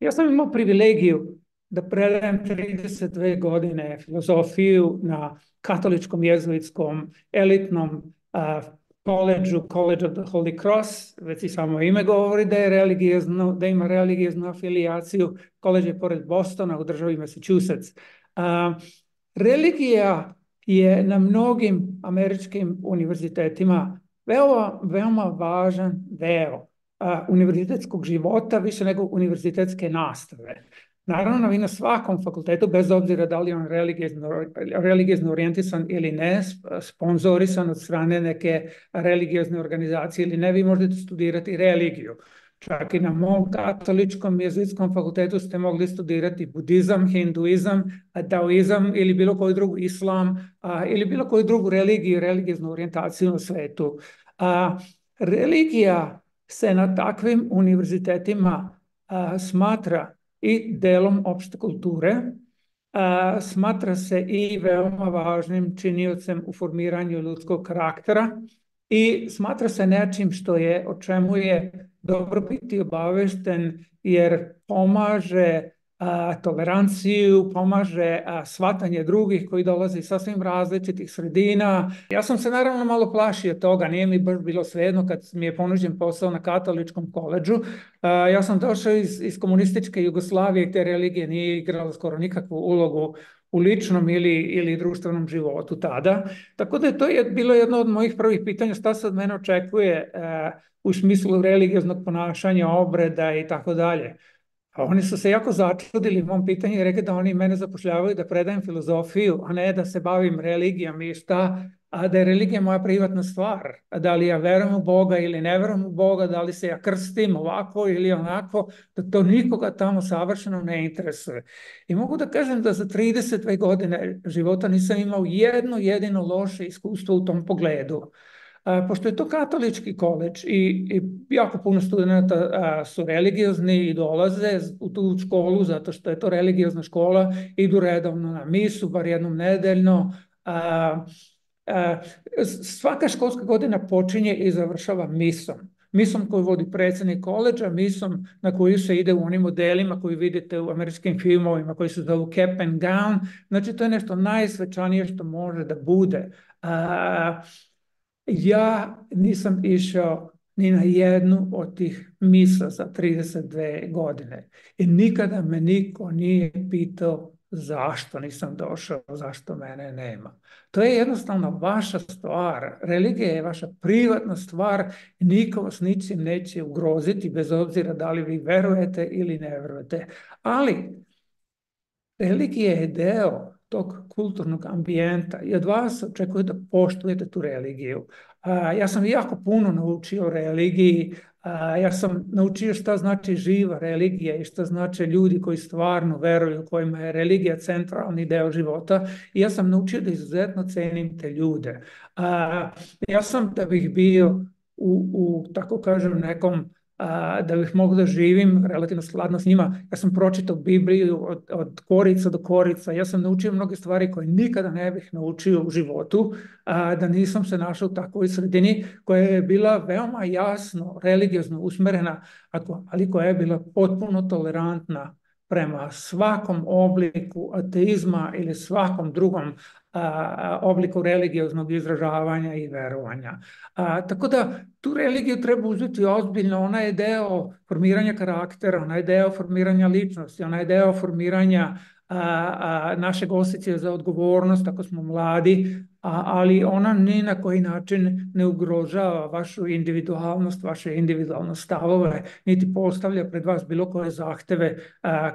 Ja sam imao privilegiju da predajem 32 godine filozofiju na katoličkom jezuitskom elitnom koledžu, College of the Holy Cross, već i samo ime govori da je religiozno, da ima religioznu afilijaciju. Koleđ je pored Bostona u državi Massachusetts. A, religija je na mnogim američkim univerzitetima veoma važan deo univerzitetskog života, više nego univerzitetske nastave. Naravno, i na svakom fakultetu, bez obzira da li je on religijezno orijentisan ili ne, sponzorisan od strane neke religiozne organizacije ili ne, vi možete studirati religiju. Čak i na mom katoličkom jezuitskom fakultetu ste mogli studirati budizam, hinduizam, taoizam ili bilo koju drugu islam ili bilo koju drugu religiju, religijeznu orijentaciju na svetu. Religija se na takvim univerzitetima smatra i delom opšte kulture, smatra se i veoma važnim činiocem u formiranju ljudskog karaktera i smatra se nečim o čemu je dobro biti obavešten, jer pomaže toleranciju, pomaže shvatanje drugih koji dolaze iz sasvim različitih sredina. Ja sam se naravno malo plašio toga, nije mi baš bilo svejedno kad mi je ponuđen posao na katoličkom koledžu. Ja sam došao iz komunističke Jugoslavije, gde religija nije igrala skoro nikakvu ulogu u ličnom ili društvenom životu tada. Tako da je to bilo jedno od mojih prvih pitanja, šta se od mene očekuje u smislu religioznog ponašanja, obreda i tako dalje. A oni su se jako začudili mom pitanju i rekli da oni mene zapošljavaju da predajem filozofiju, a ne da se bavim religijom i a da je religija moja privatna stvar. Da li ja verujem u Boga ili ne verujem u Boga, da li se ja krstim ovako ili onako, da to nikoga tamo savršeno ne interesuje. I mogu da kažem da za 32 godine života nisam imao jedno jedino loše iskustvo u tom pogledu. Pošto je to katolički koledž i jako puno studenta su religiozni i dolaze u tu školu zato što je to religiozna škola, idu redovno na misu, bar jednom nedeljno. Svaka školska godina počinje i završava misom. Misom koju vodi predsjednik koledža, misom na koju se ide u onim modelima koji vidite u američkim filmovima koji se zovu cap and gown. Znači, to je nešto najsvečanije što može da bude. Ja nisam išao ni na jednu od tih misa za 32 godine. I nikada me niko nije pitao zašto nisam došao, zašto mene nema. To je jednostavno vaša stvar. Religija je vaša privatna stvar i niko vas ničim neće ugroziti, bez obzira da li vi verujete ili ne verujete. Ali religija je deo tog kulturnog ambijenta i od vas očekuje da poštujete tu religiju. Ja sam jako puno naučio o religiji, ja sam naučio šta znači živa religija i šta znači ljudi koji stvarno veruju, kojima je religija centralni deo života, i ja sam naučio da izuzetno cenim te ljude. Ja sam, da bih bio u tako kažem, nekom da bih mogao da živim relativno skladno s njima. Ja sam pročitao Bibliju od korica do korica. Ja sam naučio mnoge stvari koje nikada ne bih naučio u životu, da nisam se našao u takvoj sredini koja je bila veoma jasno religiozno usmerena, ali koja je bila potpuno tolerantna prema svakom obliku ateizma ili svakom drugom obliku religioznog izražavanja i verovanja. Tako da tu religiju treba uzeti ozbiljno. Ona je deo formiranja karaktera, ona je deo formiranja ličnosti, ona je deo formiranja našeg osjećaja za odgovornost ako smo mladi, ali ona ni na koji način ne ugrožava vašu individualnost, vaše individualne stavove, niti postavlja pred vas bilo koje zahteve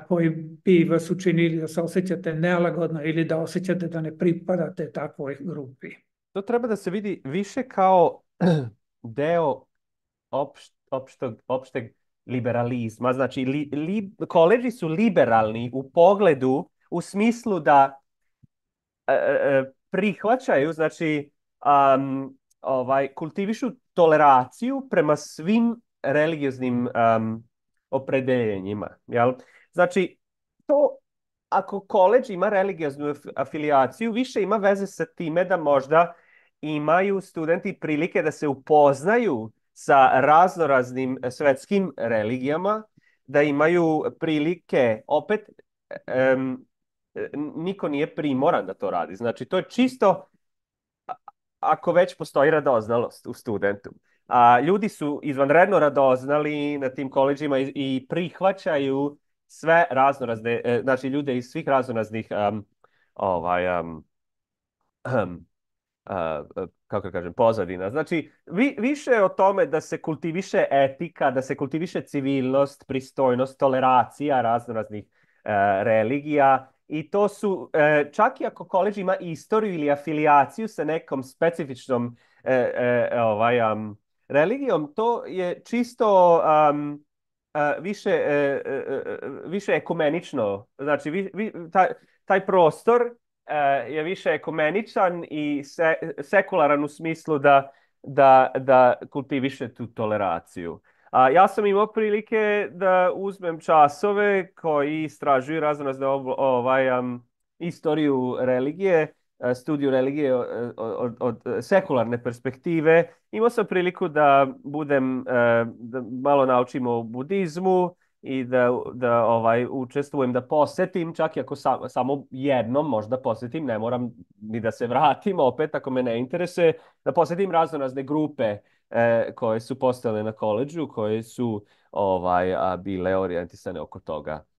koji bi vas učinili da se osjećate nelagodno ili da osjećate da ne pripadate takvoj grupi. To treba da se vidi više kao deo opšteg liberalizma. Znači, koleđi su liberalni u pogledu, u smislu da prihvaćaju, znači, kultivišu toleraciju prema svim religioznim opredeljenjima. Jel? Znači, to ako koleđ ima religioznu afilijaciju, više ima veze sa time da možda imaju studenti prilike da se upoznaju sa raznoraznim svetskim religijama, da imaju prilike, opet niko nije primoran da to radi. Znači, to je čisto ako već postoji radoznalost u studentu. A ljudi su izvanredno radoznali na tim koleđima i prihvaćaju sve raznorazne, znači ljude iz svih raznoraznih ovaj, kako da kažem, pozadina. Znači, više je o tome da se kultiviše etika, da se kultiviše civilnost, pristojnost, toleracija raznoraznih religija. I to su, čak i ako koleđ ima istoriju ili afilijaciju sa nekom specifičnom religijom, to je čisto više ekumenično. Znači, taj prostor je više ekumeničan i sekularan u smislu da kultiviše tu toleraciju. Ja sam imao prilike da uzmem časove koji istražuju raznorazne istoriju religije, studiju religije od sekularne perspektive. Imao sam priliku da da malo naučim o budizmu i da učestvujem, da posetim, čak i ako samo jednom možda posetim, ne moram ni da se vratim opet ako me ne interesuje, da posetim raznorazne grupe koje su postojale na koleđu, koje su bile orijentisane oko toga.